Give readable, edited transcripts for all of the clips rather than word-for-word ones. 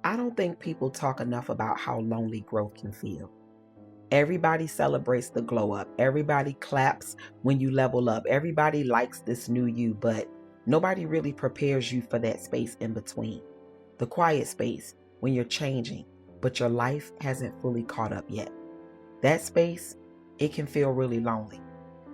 I don't think people talk enough about how lonely growth can feel. Everybody celebrates the glow up. Everybody claps when you level up. Everybody likes this new you, but nobody really prepares you for that space in between. The quiet space when you're changing, but your life hasn't fully caught up yet. That space, it can feel really lonely.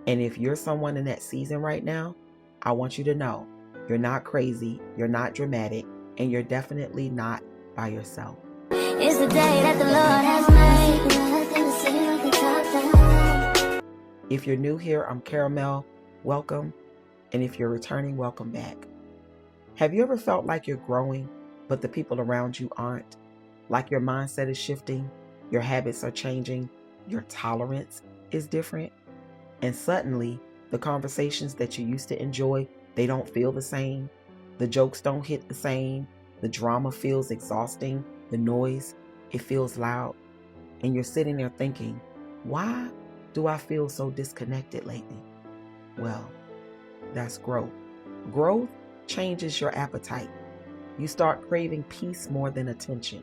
And if you're someone in that season right now, I want you to know you're not crazy, you're not dramatic, and you're definitely not by yourself. It's the day that the Lord has made. Nothing to say, nothing to talk about. If you're new here, I'm Caramel. Welcome. And if you're returning, welcome back. Have you ever felt like you're growing, but the people around you aren't? Like your mindset is shifting, your habits are changing, your tolerance is different, and suddenly the conversations that you used to enjoy, they don't feel the same. The jokes don't hit the same. The drama feels exhausting. The noise, it feels loud. And you're sitting there thinking, why do I feel so disconnected lately? Well, that's growth. Growth changes your appetite. You start craving peace more than attention.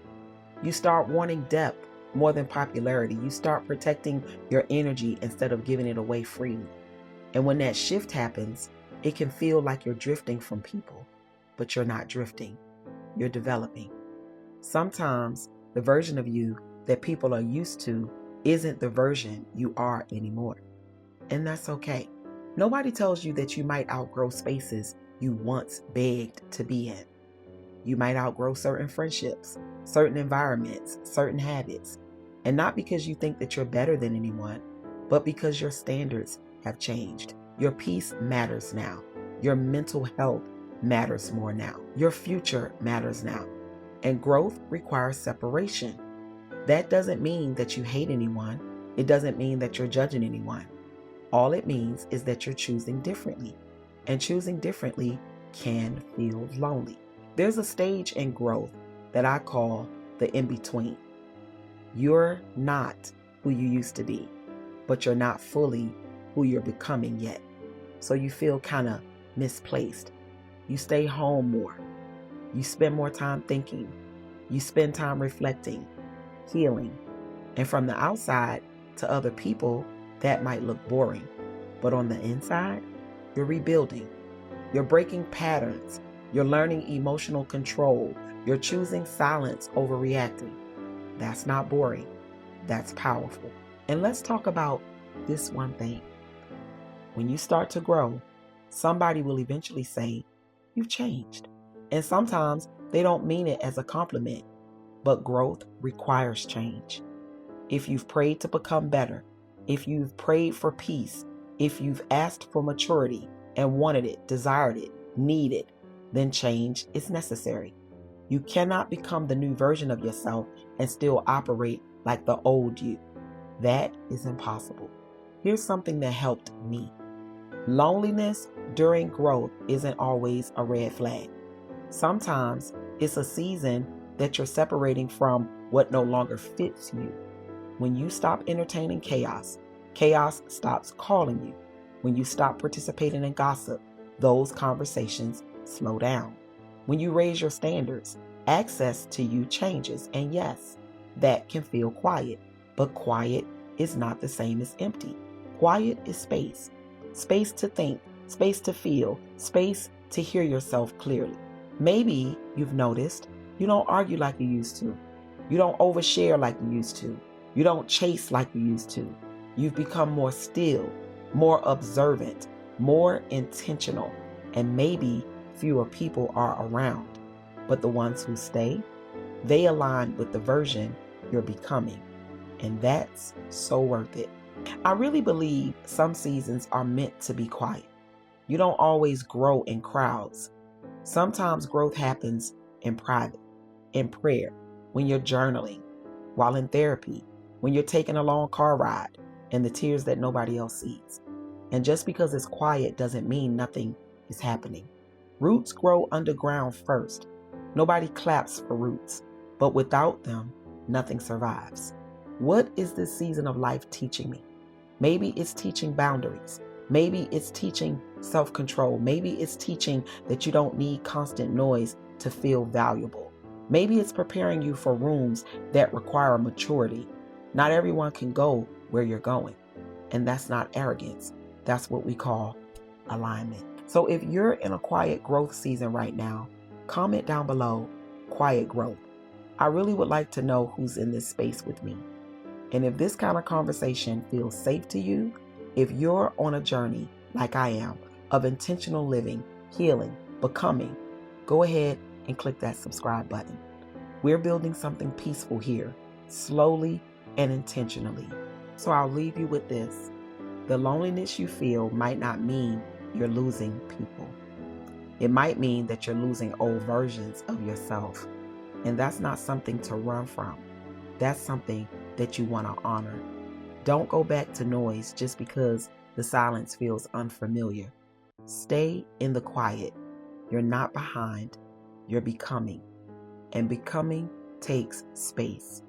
You start wanting depth more than popularity. You start protecting your energy instead of giving it away freely. And when that shift happens, it can feel like you're drifting from people, but you're not drifting. You're developing. Sometimes the version of you that people are used to isn't the version you are anymore. And that's okay. Nobody tells you that you might outgrow spaces you once begged to be in. You might outgrow certain friendships, certain environments, certain habits. And not because you think that you're better than anyone, but because your standards have changed. Your peace matters now. Your mental health matters more now. Your future matters now. And growth requires separation. That doesn't mean that you hate anyone. It doesn't mean that you're judging anyone. All it means is that you're choosing differently. And choosing differently can feel lonely. There's a stage in growth that I call the in-between. You're not who you used to be, but you're not fully who you're becoming yet. So you feel kind of misplaced. You stay home more. You spend more time thinking. You spend time reflecting, healing. And from the outside to other people, that might look boring. But on the inside, you're rebuilding. You're breaking patterns. You're learning emotional control. You're choosing silence over reacting. That's not boring. That's powerful. And let's talk about this one thing. When you start to grow, somebody will eventually say, you've changed. And sometimes they don't mean it as a compliment, but growth requires change. If you've prayed to become better, if you've prayed for peace, if you've asked for maturity and wanted it, desired it, need it, then change is necessary. You cannot become the new version of yourself and still operate like the old you. That is impossible. Here's something that helped me. Loneliness during growth isn't always a red flag. Sometimes it's a season that you're separating from what no longer fits you. When you stop entertaining chaos, chaos stops calling you. When you stop participating in gossip, those conversations slow down. When you raise your standards, access to you changes. And yes, that can feel quiet, but quiet is not the same as empty. Quiet is space. Space to think, space to feel, space to hear yourself clearly. Maybe you've noticed you don't argue like you used to. You don't overshare like you used to. You don't chase like you used to. You've become more still, more observant, more intentional, and maybe fewer people are around. But the ones who stay, they align with the version you're becoming. And that's so worth it. I really believe some seasons are meant to be quiet. You don't always grow in crowds. Sometimes growth happens in private, in prayer, when you're journaling, while in therapy, when you're taking a long car ride, and the tears that nobody else sees. And just because it's quiet doesn't mean nothing is happening. Roots grow underground first. Nobody claps for roots, but without them, nothing survives. What is this season of life teaching me? Maybe it's teaching boundaries. Maybe it's teaching self-control. Maybe it's teaching that you don't need constant noise to feel valuable. Maybe it's preparing you for rooms that require maturity. Not everyone can go where you're going, and that's not arrogance. That's what we call alignment. So if you're in a quiet growth season right now, comment down below, quiet growth. I really would like to know who's in this space with me. And if this kind of conversation feels safe to you, if you're on a journey like I am of intentional living, healing, becoming, go ahead and click that subscribe button. We're building something peaceful here, slowly and intentionally. So I'll leave you with this. The loneliness you feel might not mean you're losing people. It might mean that you're losing old versions of yourself. And that's not something to run from. That's something that you want to honor. Don't go back to noise just because the silence feels unfamiliar. Stay in the quiet. You're not behind. You're becoming. And becoming takes space.